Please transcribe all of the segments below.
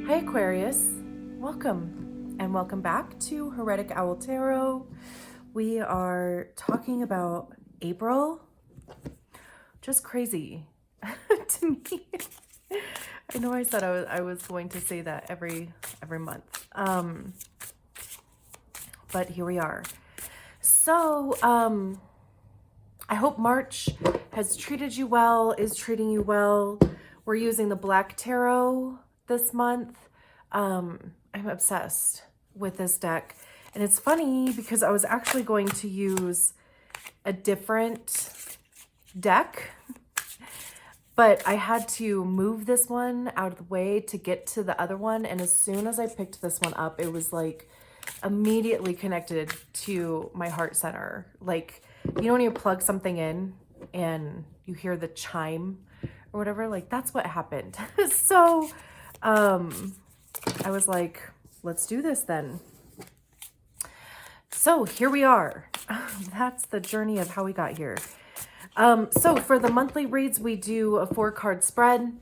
Hi Aquarius, welcome and welcome back to Heretic Owl Tarot. We are talking about April. Just crazy to me. I know I said I was going to say that every month, but here we are. So I hope March has treated you well, is treating you well. We're using the Black Tarot this month. I'm obsessed with this deck. And it's funny because I was actually going to use a different deck, but I had to move this one out of the way to get to the other one. And as soon as I picked this one up, it was like immediately connected to my heart center. Like, you know, when you plug something in and you hear the chime or whatever, like that's what happened. So, I was like, let's do this then. So here we are. That's the journey of how we got here. So for the monthly reads, we do a 4-card spread.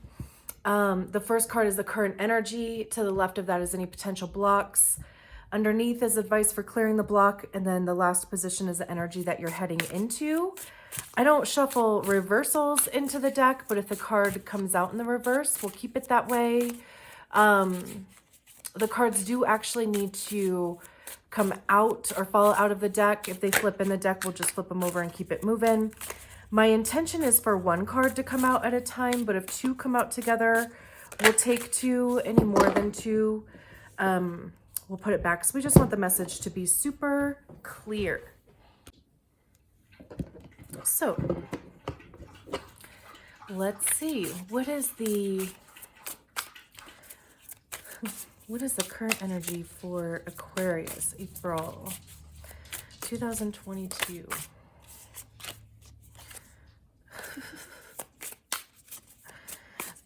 The first card is the current energy. To the left of that is any potential blocks. Underneath is advice for clearing the block. And then the last position is the energy that you're heading into. I don't shuffle reversals into the deck, but if the card comes out in the reverse, we'll keep it that way. The cards do actually need to come out or fall out of the deck. If they flip in the deck, we'll just flip them over and keep it moving. My intention is for 1 card to come out at a time, but if 2 come out together, we'll take 2. Any more than 2, we'll put it back. So we just want the message to be super clear. So let's see, what is the current energy for Aquarius, April 2022?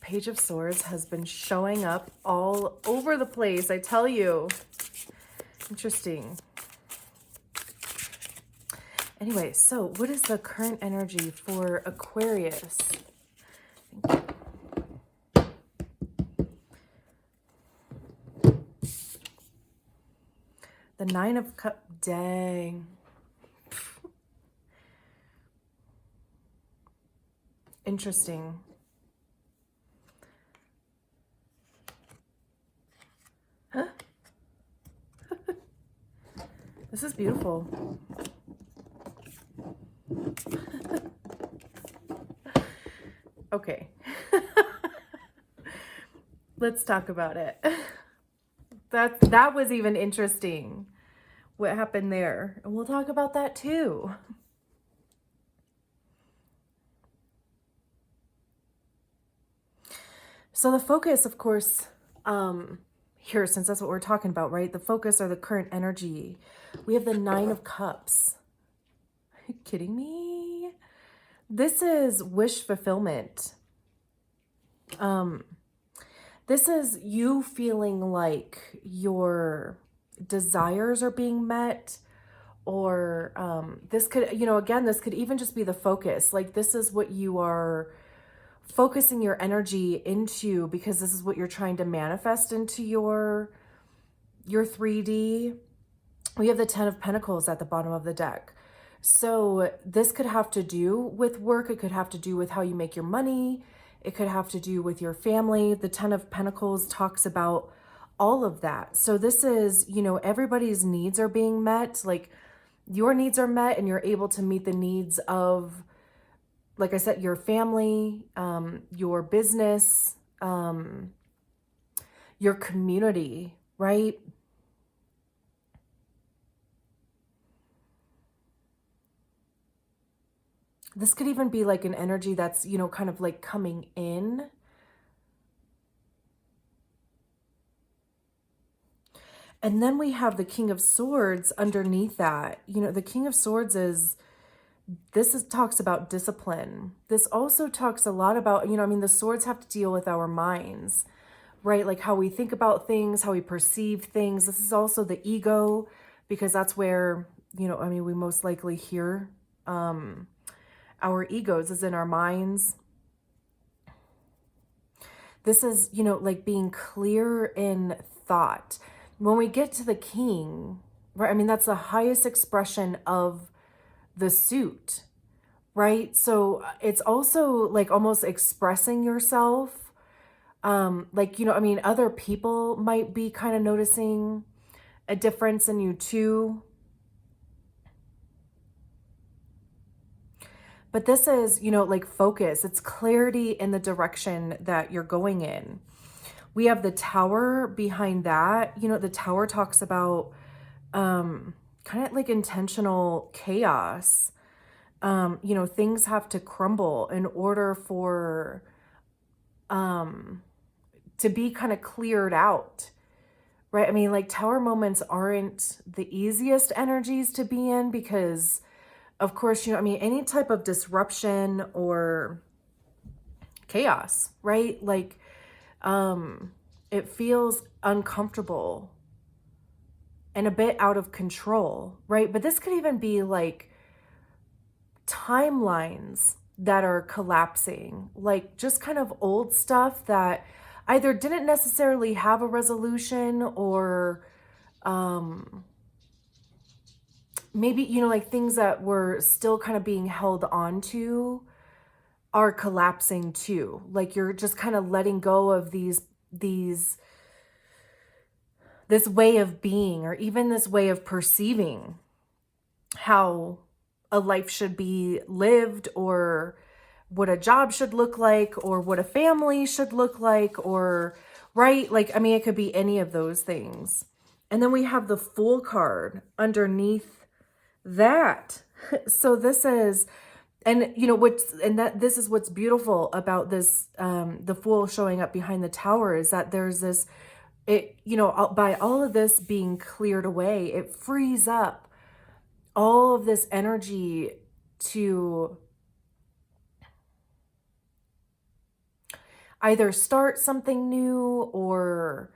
Page of Swords has been showing up all over the place, I tell you. Interesting. Anyway, so what is the current energy for Aquarius? The 9 of Cups. Dang. Interesting. Huh? This is beautiful. Okay. Let's talk about it. That was even interesting. What happened there? And we'll talk about that too. So the focus, of course, here, since that's what we're talking about, right? The focus or the current energy. We have the 9 of Cups. Are you kidding me? This is wish fulfillment. This is you feeling like your desires are being met, or this could, you know, again, this could even just be the focus. Like this is what you are focusing your energy into, because this is what you're trying to manifest into your 3D. We have the 10 of Pentacles at the bottom of the deck. So this could have to do with work. It could have to do with how you make your money. It could have to do with your family. The 10 of Pentacles talks about all of that. So this is, you know, everybody's needs are being met. Like your needs are met and you're able to meet the needs of, like I said, your family, your business, your community, right? This could even be like an energy that's, you know, kind of like coming in. And then we have the King of Swords underneath that. You know, the King of Swords talks about discipline. This also talks a lot about, you know, I mean, the swords have to deal with our minds, right? Like how we think about things, how we perceive things. This is also the ego, because that's where, you know, I mean, we most likely hear our egos is in our minds. This is, you know, like being clear in thought. When we get to the king, right? I mean, that's the highest expression of the suit, right? So it's also like almost expressing yourself. Like, you know, I mean, other people might be kind of noticing a difference in you too. But this is, you know, like focus. It's clarity in the direction that you're going in. We have the Tower behind that. You know, the Tower talks about kind of like intentional chaos. You know, things have to crumble in order for to be kind of cleared out, right? I mean, like Tower moments aren't the easiest energies to be in because, of course, you know, I mean, any type of disruption or chaos, right? Like, it feels uncomfortable and a bit out of control, right? But this could even be like timelines that are collapsing, like just kind of old stuff that either didn't necessarily have a resolution or maybe, you know, like things that were still kind of being held on to are collapsing too. Like you're just kind of letting go of this way of being, or even this way of perceiving how a life should be lived, or what a job should look like, or what a family should look like, or right? Like, I mean, it could be any of those things. And then we have the Fool card underneath that. So this is, and you know this is what's beautiful about this, the Fool showing up behind the Tower, is that there's this, it, you know, by all of this being cleared away, it frees up all of this energy to either start something new or,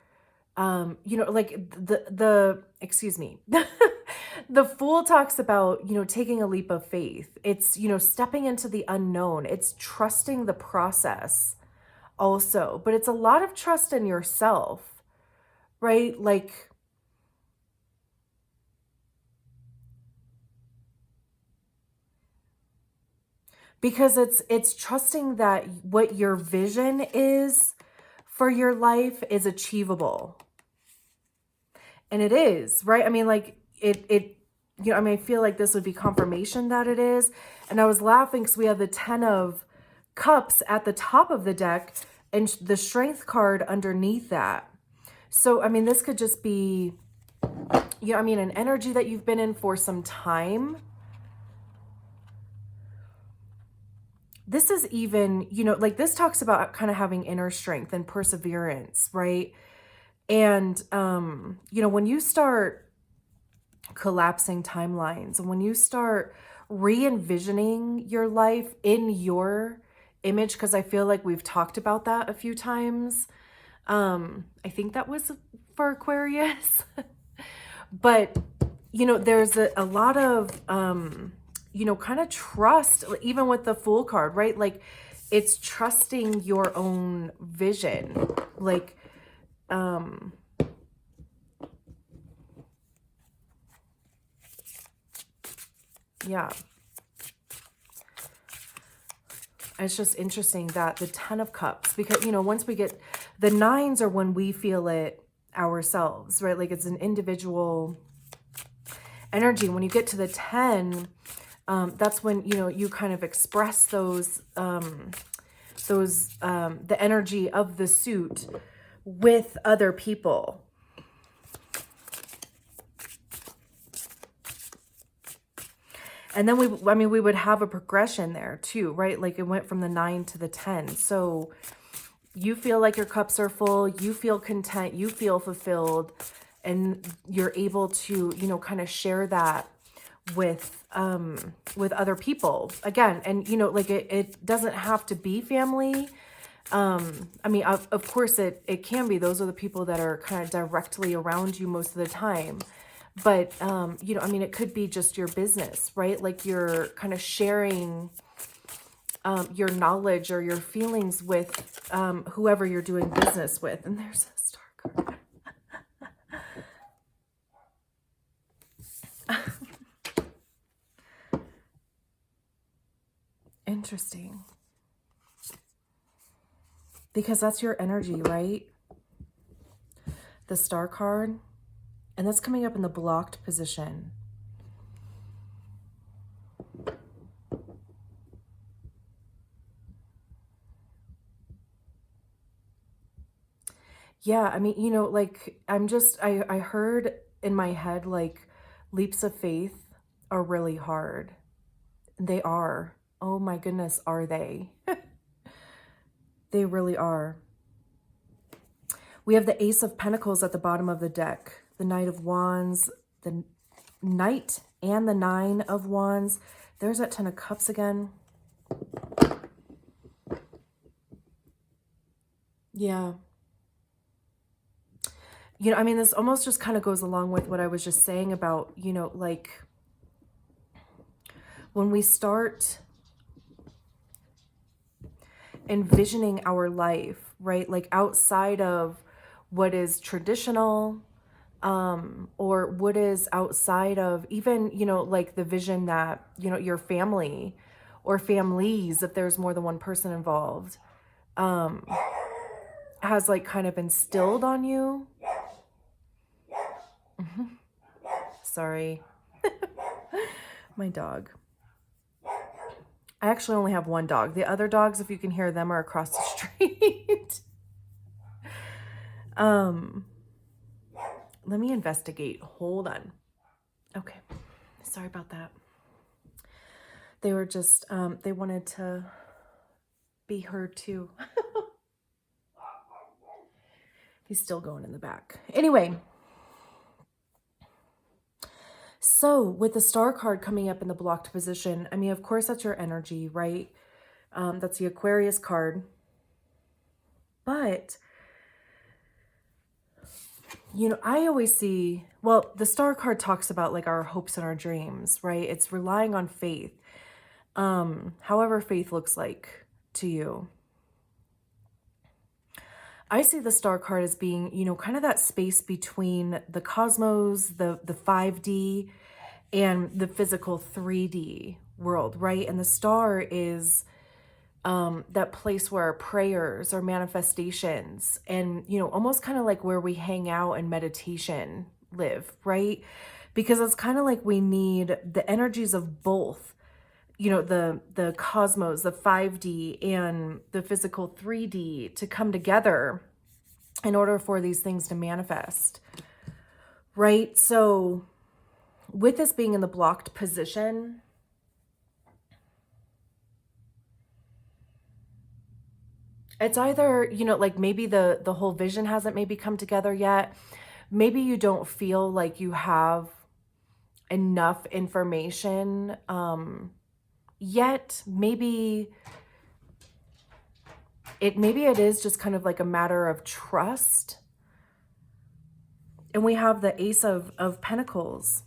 you know, like excuse me, the Fool talks about, you know, taking a leap of faith. It's, you know, stepping into the unknown. It's trusting the process also, but it's a lot of trust in yourself, right? Like, because it's trusting that what your vision is for your life is achievable. And it is, right? I mean, like it, you know, I mean, I feel like this would be confirmation that it is. And I was laughing because we have the 10 of Cups at the top of the deck and the Strength card underneath that. So, I mean, this could just be, you know, I mean, an energy that you've been in for some time. This is even, you know, like this talks about kind of having inner strength and perseverance, right? And, you know, when you start collapsing timelines, and when you start re-envisioning your life in your image, because I feel like we've talked about that a few times. I think that was for Aquarius. But, you know, there's a lot of, you know, kind of trust, even with the Fool card, right? Like it's trusting your own vision. Like, yeah. It's just interesting that the 10 of Cups, because, you know, once we get, the 9s are when we feel it ourselves, right? Like it's an individual energy. When you get to the 10, that's when, you know, you kind of express those, the energy of the suit with other people. And then we would have a progression there too, right? Like it went from the 9 to the 10. So you feel like your cups are full, you feel content, you feel fulfilled, and you're able to, you know, kind of share that with other people again. And, you know, like it doesn't have to be family. I mean, of course it can be. Those are the people that are kind of directly around you most of the time. But, you know, I mean, it could be just your business, right? Like you're kind of sharing your knowledge or your feelings with whoever you're doing business with. And there's a star card. Interesting. Because that's your energy, right? The star card. And that's coming up in the blocked position. Yeah, I mean, you know, like, I heard in my head, like, leaps of faith are really hard. They are. Oh my goodness, are they? They really are. We have the Ace of Pentacles at the bottom of the deck, the Knight of Wands, the Knight and the Nine of Wands. There's that Ten of Cups again. Yeah. You know, I mean, this almost just kind of goes along with what I was just saying about, you know, like, when we start envisioning our life, right? Like outside of what is traditional, or what is outside of even, you know, like the vision that, you know, your family or families, if there's more than one person involved, has like kind of instilled on you. Sorry. My dog. I actually only have one dog. The other dogs, if you can hear them, are across the street. Let me investigate. Hold on. Okay. Sorry about that. They were just, they wanted to be heard too. He's still going in the back. Anyway. So with the star card coming up in the blocked position, I mean, of course, that's your energy, right? That's the Aquarius card. But, you know, I always see, well, the star card talks about like our hopes and our dreams, right? It's relying on faith. However faith looks like to you. I see the star card as being, you know, kind of that space between the cosmos, the 5D, and the physical 3D world, right? And the star is that place where our prayers or manifestations and, you know, almost kind of like where we hang out and meditation live, right? Because it's kind of like we need the energies of both, you know, the cosmos, the 5D and the physical 3D to come together in order for these things to manifest, right? So with this being in the blocked position, it's either, you know, like maybe the whole vision hasn't maybe come together yet. Maybe you don't feel like you have enough information yet. Maybe it is just kind of like a matter of trust. And we have the Ace of Pentacles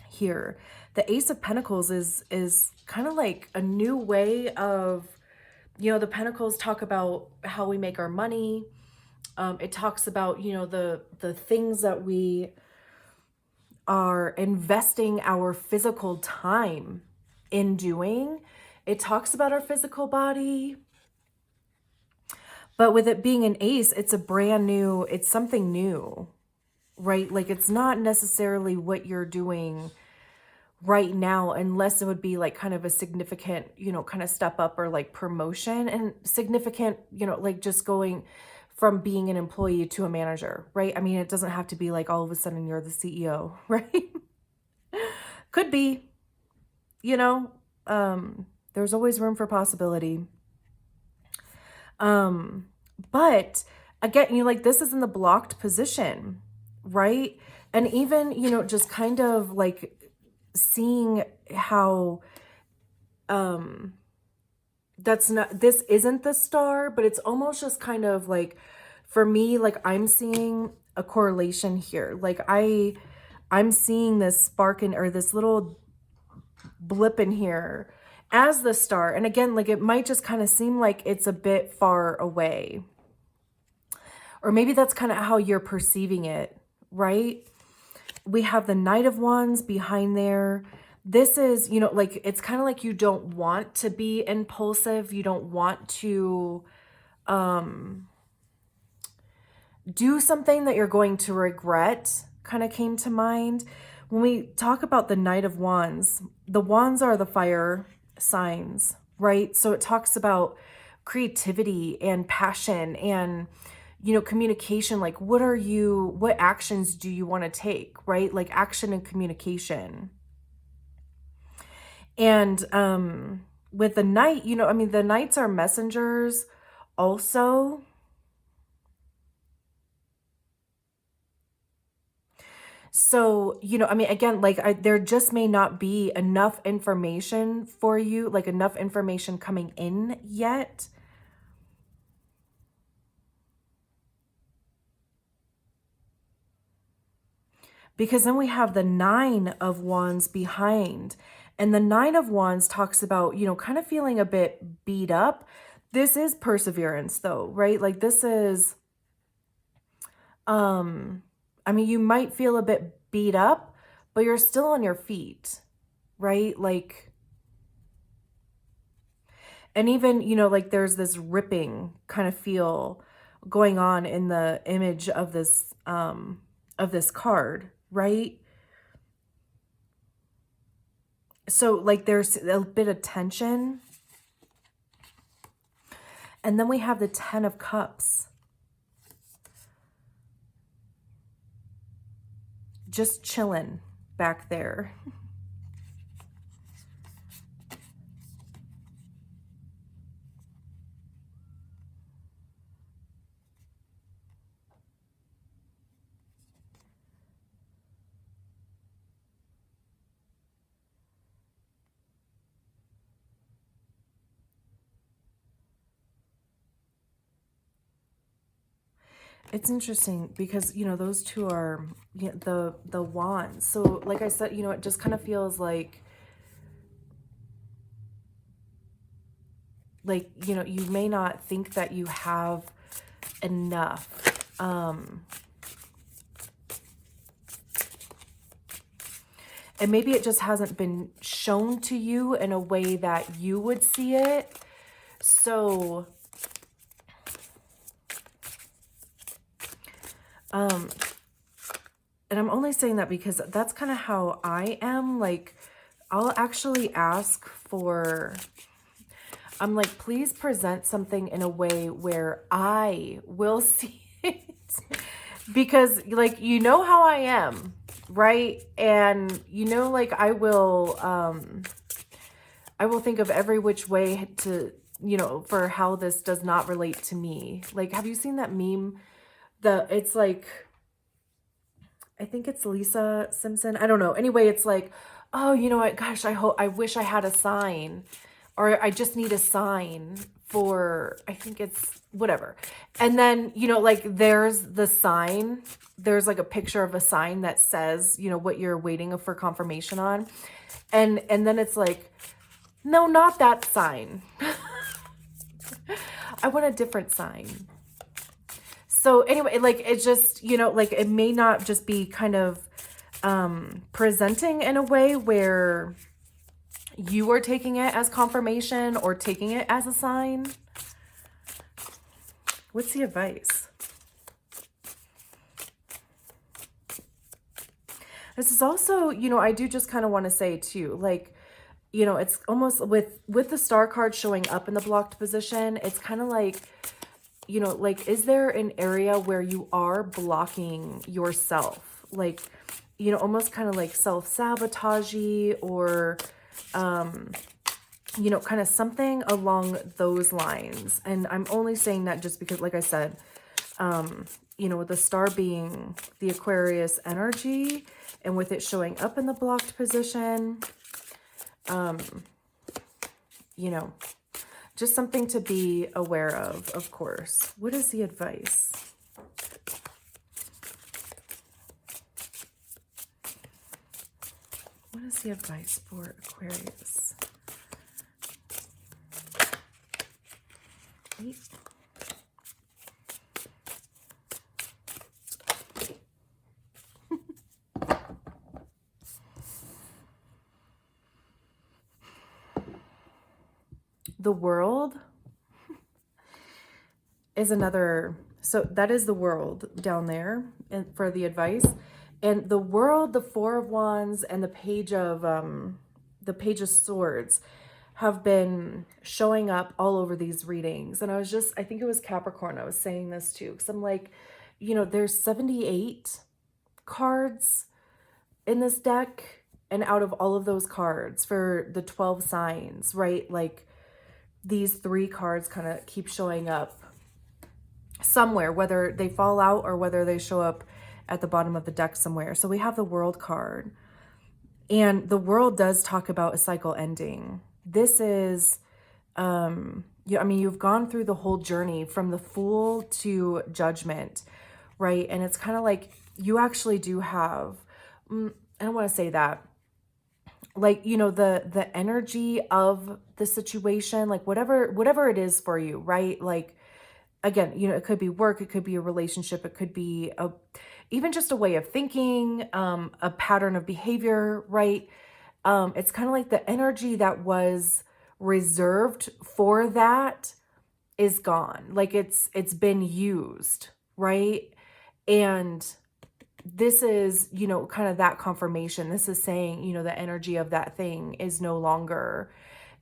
here. The Ace of Pentacles is kind of like a new way of, you know, the Pentacles talk about how we make our money. It talks about, you know, the things that we are investing our physical time in doing. It talks about our physical body. But with it being an ace, it's a brand new, it's something new, right? Like it's not necessarily what you're doing right now, unless it would be like kind of a significant, you know, kind of step up or like promotion, and significant, you know, like just going from being an employee to a manager, right? I mean, it doesn't have to be like all of a sudden you're the CEO, right? Could be, you know, there's always room for possibility. But again, you know, like this is in the blocked position, right? And even, you know, just kind of like seeing how, this isn't the star, but it's almost just kind of like, for me, like I'm seeing a correlation here. Like I'm seeing this spark in, or this little blip in here. as the Star. And again, like it might just kind of seem like it's a bit far away. Or maybe that's kind of how you're perceiving it, right? We have the Knight of Wands behind there. This is, you know, like it's kind of like you don't want to be impulsive. You don't want to do something that you're going to regret, kind of came to mind. When we talk about the Knight of Wands, the wands are the fire signs, right? So it talks about creativity and passion and, you know, communication. Like what actions do you want to take, right? Like action and communication. And with the Knight, you know, I mean, the Knights are messengers also. So, you know, I mean, again, like there just may not be enough information for you, like enough information coming in yet. Because then we have the Nine of Wands behind. And the Nine of Wands talks about, you know, kind of feeling a bit beat up. This is perseverance though, right? Like this is, I mean, you might feel a bit beat up, but you're still on your feet, right? Like, and even, you know, like there's this ripping kind of feel going on in the image of this card, right? So like there's a bit of tension. And then we have the Ten of Cups. Just chilling back there. It's interesting because, you know, those two are, you know, the wands. So like I said, you know, it just kind of feels like, you know, you may not think that you have enough. And maybe it just hasn't been shown to you in a way that you would see it. So, and I'm only saying that because that's kind of how I am. Like, I'll actually ask for, I'm like, please present something in a way where I will see it. Because, like, you know how I am, right? And, you know, like, I will think of every which way to, you know, for how this does not relate to me. Like, have you seen that meme? It's like, I think it's Lisa Simpson. I don't know. Anyway, it's like, oh, you know what? Gosh, I wish I had a sign, or I just need a sign for, I think it's whatever. And then, you know, like there's the sign. There's like a picture of a sign that says, you know, what you're waiting for confirmation on. And then it's like, no, not that sign. I want a different sign. So anyway, like it's just, you know, like it may not just be kind of presenting in a way where you are taking it as confirmation or taking it as a sign. What's the advice? This is also, you know, I do just kind of want to say too, like, you know, it's almost with the Star card showing up in the blocked position, it's kind of like, you know, like, is there an area where you are blocking yourself? Like, you know, almost kind of like self-sabotage or, you know, kind of something along those lines. And I'm only saying that just because, like I said, you know, with the Star being the Aquarius energy and with it showing up in the blocked position, you know, just something to be aware of course. What is the advice? What is the advice for Aquarius? Right? The World is another, so that is the World down there and for the advice. And the World, the Four of Wands, and the Page of Swords have been showing up all over these readings. And I think it was Capricorn I was saying this to, because I'm like, you know, there's 78 cards in this deck, and out of all of those cards for the 12 signs, right? Like, these 3 cards kind of keep showing up somewhere, whether they fall out or whether they show up at the bottom of the deck somewhere. So we have the World card, and the World does talk about a cycle ending. This is, I mean, you've gone through the whole journey from the Fool to Judgment, right? And it's kind of like you actually do have, I don't want to say that, like, you know, the energy of the situation, like whatever it is for you, right? Like, again, you know, it could be work, it could be a relationship, it could be even just a way of thinking, a pattern of behavior, right? It's kind of like the energy that was reserved for that is gone. Like it's been used, right? And this is, you know, kind of that confirmation. This is saying, you know, the energy of that thing is no longer,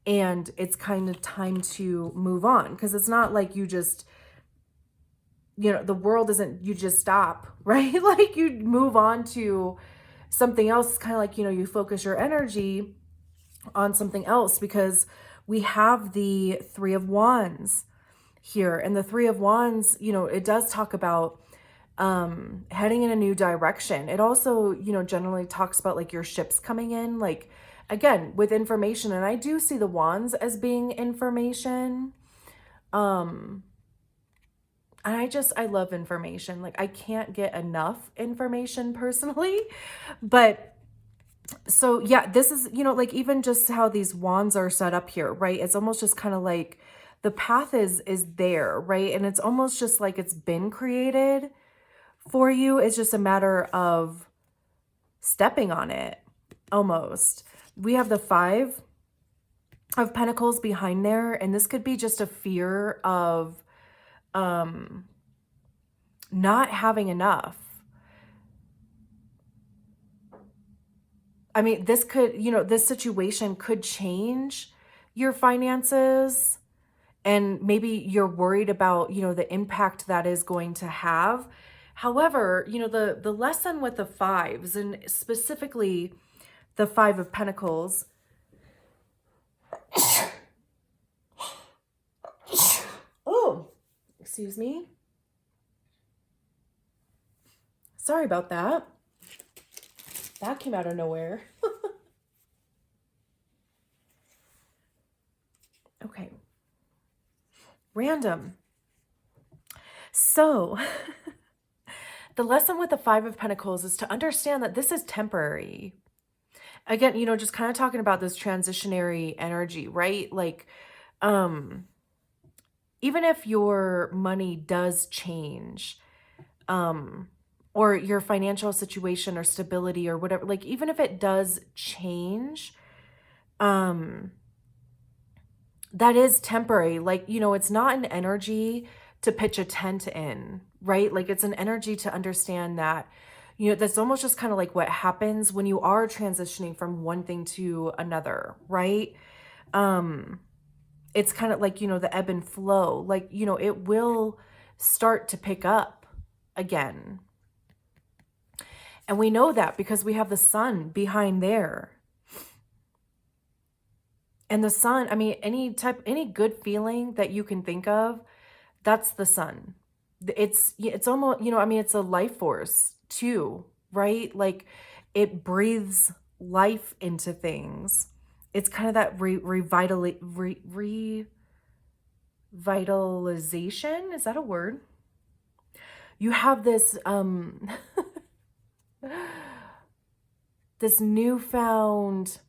and it's kind of time to move on, because it's not like you just, you know, the world isn't, you just stop, right? Like you move on to something else. It's kind of like, you know, you focus your energy on something else, because we have the Three of Wands here, and the Three of Wands, you know, it does talk about heading in a new direction. It also, you know, generally talks about like your ships coming in, like, again, with information. And I do see the wands as being information. And I love information. Like I can't get enough information personally, but so yeah, this is, you know, like even just how these wands are set up here, right? It's almost just kind of like the path is there, right? And it's almost just like it's been created for you. It's just a matter of stepping on it, almost. We have the Five of Pentacles behind there, and this could be just a fear of not having enough. I mean, this could, you know, this situation could change your finances, and maybe you're worried about, you know, the impact that is going to have. However, you know, the lesson with the fives, and specifically the Five of Pentacles, oh, excuse me. Sorry about that. That came out of nowhere. Okay. Random. So the lesson with the Five of Pentacles is to understand that this is temporary. Again, you know, just kind of talking about this transitionary energy, right? Like, even if your money does change, or your financial situation or stability or whatever, like even if it does change, that is temporary. Like, you know, it's not an energy to pitch a tent in, right? Like it's an energy to understand that, you know, that's almost just kind of like what happens when you are transitioning from one thing to another, right? It's kind of like, you know, the ebb and flow, like, you know, it will start to pick up again. And we know that because we have the sun behind there. And the sun, I mean, any good feeling that you can think of, that's the sun. It's almost, you know, I mean, it's a life force too, right? Like it breathes life into things. It's kind of that revitalization. Is that a word? You have this, this newfound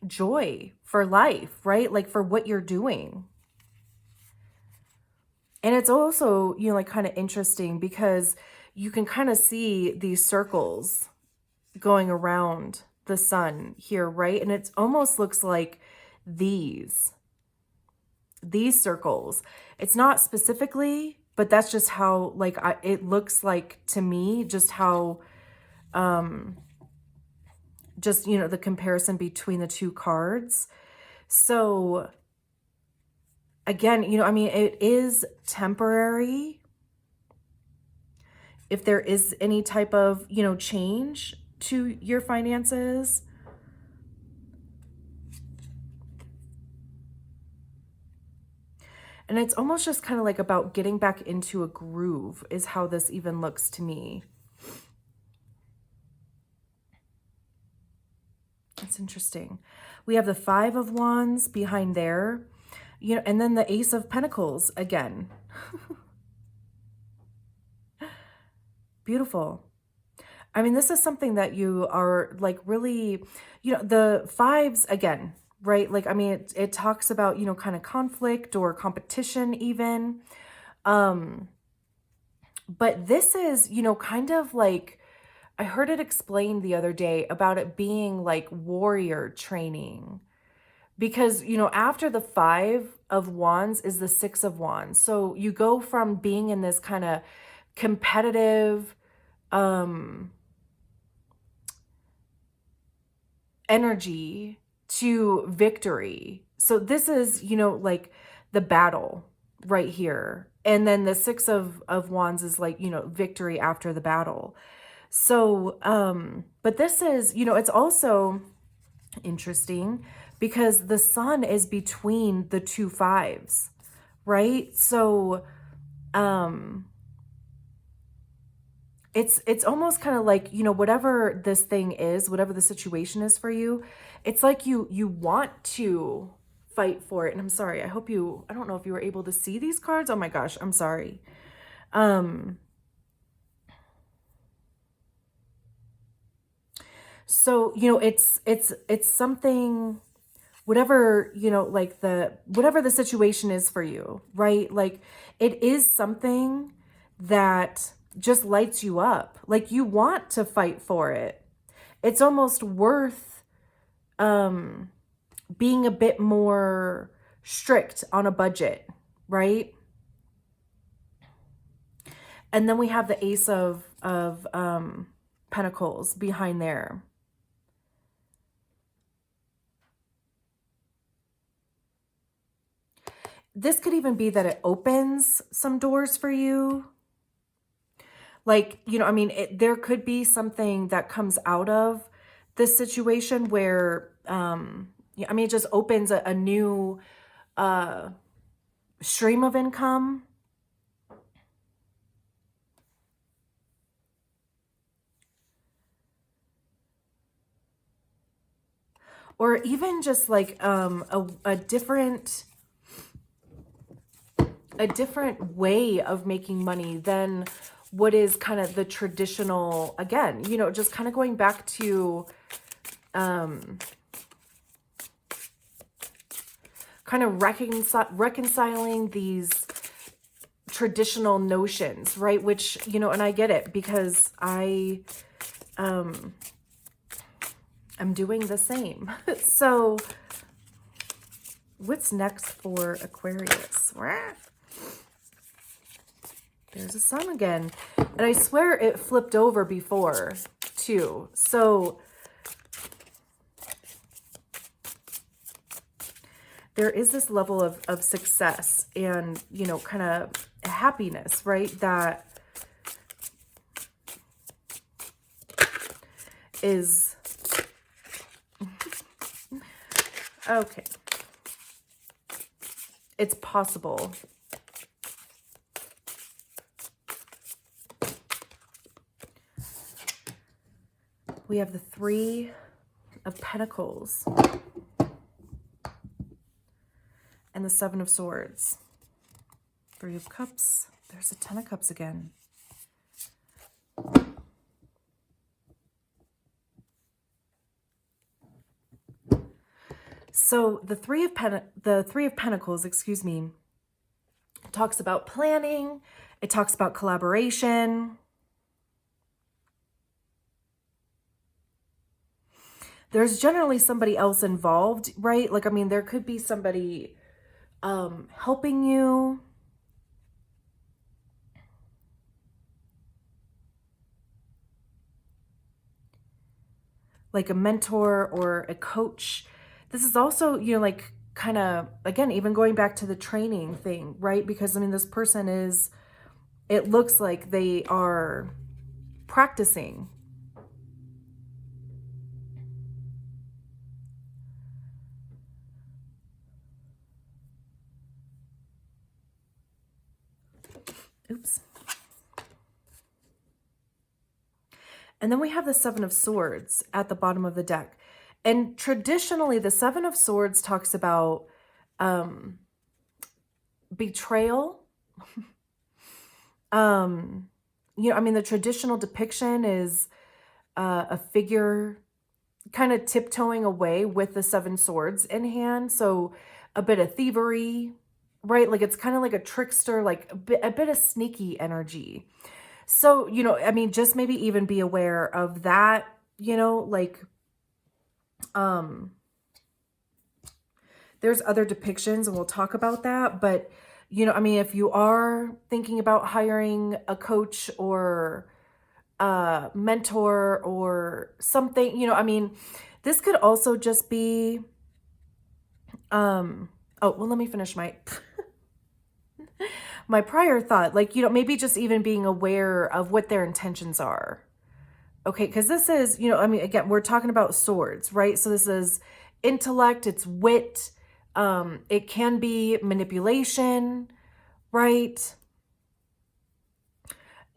joy for life, right? Like for what you're doing. And it's also, you know, like kind of interesting because you can kind of see these circles going around the sun here, right? And it almost looks like these circles. It's not specifically, but that's just how like it looks like to me, just how just, you know, the comparison between the two cards. So again, you know, I mean, it is temporary. If there is any type of, you know, change to your finances. And it's almost just kind of like about getting back into a groove is how this even looks to me. That's interesting. We have the Five of Wands behind there, you know, and then the Ace of Pentacles again. Beautiful. I mean, this is something that you are like really, you know, the fives again, right? Like, I mean, it talks about, you know, kind of conflict or competition even. But this is, you know, kind of like, I heard it explained the other day about it being like warrior training. Because, you know, after the Five of Wands is the Six of Wands. So you go from being in this kind of competitive energy to victory. So this is, you know, like the battle right here. And then the Six of Wands is like, you know, victory after the battle. So, but this is, you know, it's also interesting because the sun is between the two fives, right? So, it's almost kind of like, you know, whatever this thing is, whatever the situation is for you, it's like you want to fight for it. And I'm sorry, I don't know if you were able to see these cards. Oh my gosh, I'm sorry. So, you know, it's something, whatever, you know, like whatever the situation is for you, right? Like it is something that just lights you up. Like you want to fight for it. It's almost worth being a bit more strict on a budget, right? And then we have the Ace of Pentacles behind there. This could even be that it opens some doors for you. Like, you know, I mean, there could be something that comes out of this situation where, I mean, it just opens a new stream of income. Or even just like a different way of making money than what is kind of the traditional, again, you know, just kind of going back to kind of reconciling these traditional notions, right? Which, you know, and I get it because I'm doing the same. So what's next for Aquarius? There's the sun again. And I swear it flipped over before too. So there is this level of success and, you know, kind of happiness, right? That is, okay. It's possible. We have the Three of Pentacles and the Seven of Swords. Three of Cups. There's a Ten of Cups again. So the Three of Pentacles, excuse me, talks about planning. It talks about collaboration. There's generally somebody else involved, right? Like, I mean, there could be somebody helping you. Like a mentor or a coach. This is also, you know, like kind of, again, even going back to the training thing, right? Because I mean, this person is, it looks like they are practicing. Oops. And then we have the Seven of Swords at the bottom of the deck. And traditionally, the Seven of Swords talks about betrayal. You know, I mean, the traditional depiction is a figure kind of tiptoeing away with the Seven Swords in hand. So a bit of thievery, right? Like it's kind of like a trickster, like a bit of sneaky energy. So, you know, I mean, just maybe even be aware of that, you know, like, there's other depictions and we'll talk about that. But, you know, I mean, if you are thinking about hiring a coach or a mentor or something, you know, I mean, this could also just be, oh, well, let me finish my, my prior thought, like, you know, maybe just even being aware of what their intentions are. Okay, because this is, you know, I mean, again, we're talking about swords, right? So this is intellect, it's wit, it can be manipulation, right?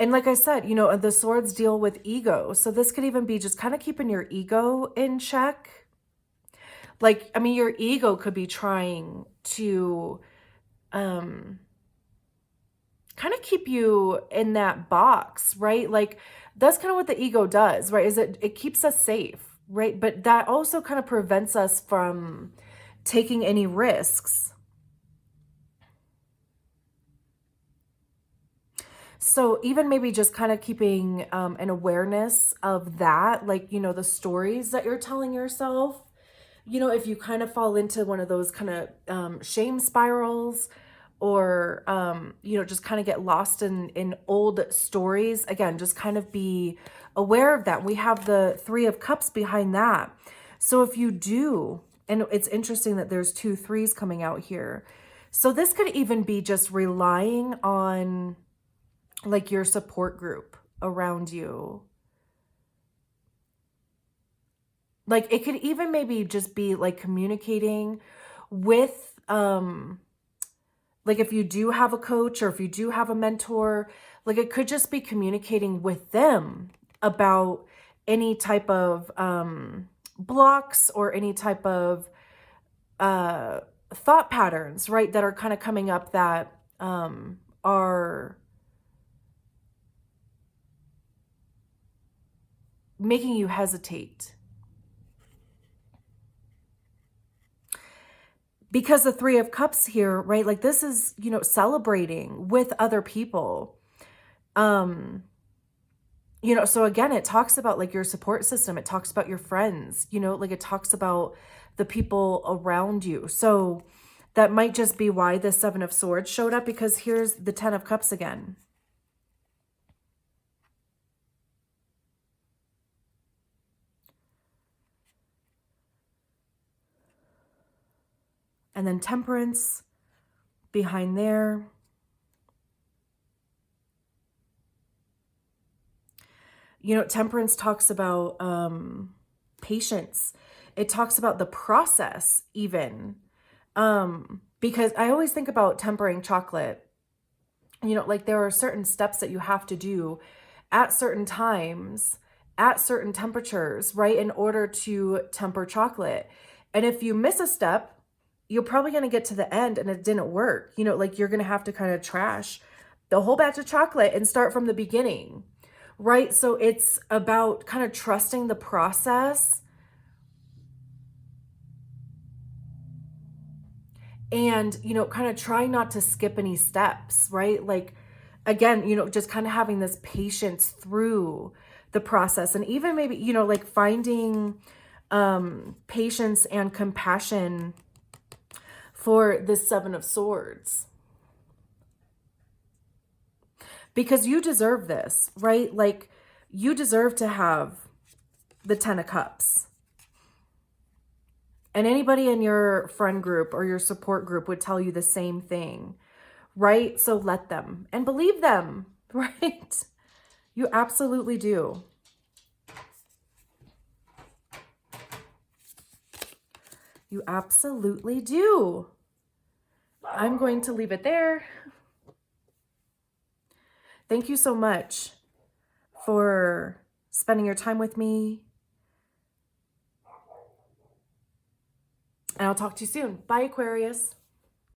And like I said, you know, the swords deal with ego. So this could even be just kind of keeping your ego in check. Like, I mean, your ego could be trying to kind of keep you in that box, right? Like that's kind of what the ego does, right? Is it keeps us safe, right? But that also kind of prevents us from taking any risks. So even maybe just kind of keeping an awareness of that, like, you know, the stories that you're telling yourself, you know, if you kind of fall into one of those kind of shame spirals or, you know, just kind of get lost in old stories, again, just kind of be aware of that. We have the Three of Cups behind that. So if you do, and it's interesting that there's 2 3s coming out here. So this could even be just relying on like your support group around you. Like it could even maybe just be like communicating with, like if you do have a coach or if you do have a mentor, like it could just be communicating with them about any type of blocks or any type of thought patterns, right? That are kind of coming up that are making you hesitate. Because the Three of Cups here, right? Like this is, you know, celebrating with other people. You know, so again, it talks about like your support system. It talks about your friends, you know, like it talks about the people around you. So that might just be why the Seven of Swords showed up, because here's the 10 of Cups again. And then Temperance behind there. You know, Temperance talks about patience. It talks about the process even. Because I always think about tempering chocolate. You know, like there are certain steps that you have to do at certain times, at certain temperatures, right? In order to temper chocolate. And if you miss a step, you're probably going to get to the end and it didn't work. You know, like you're going to have to kind of trash the whole batch of chocolate and start from the beginning, right? So it's about kind of trusting the process. And, you know, kind of try not to skip any steps, right? Like, again, you know, just kind of having this patience through the process. And even maybe, you know, like finding patience and compassion for this Seven of Swords. Because you deserve this, right? Like, you deserve to have the Ten of Cups. And anybody in your friend group or your support group would tell you the same thing, right? So let them and believe them, right? You absolutely do. You absolutely do. I'm going to leave it there. Thank you so much for spending your time with me. And I'll talk to you soon. Bye, Aquarius.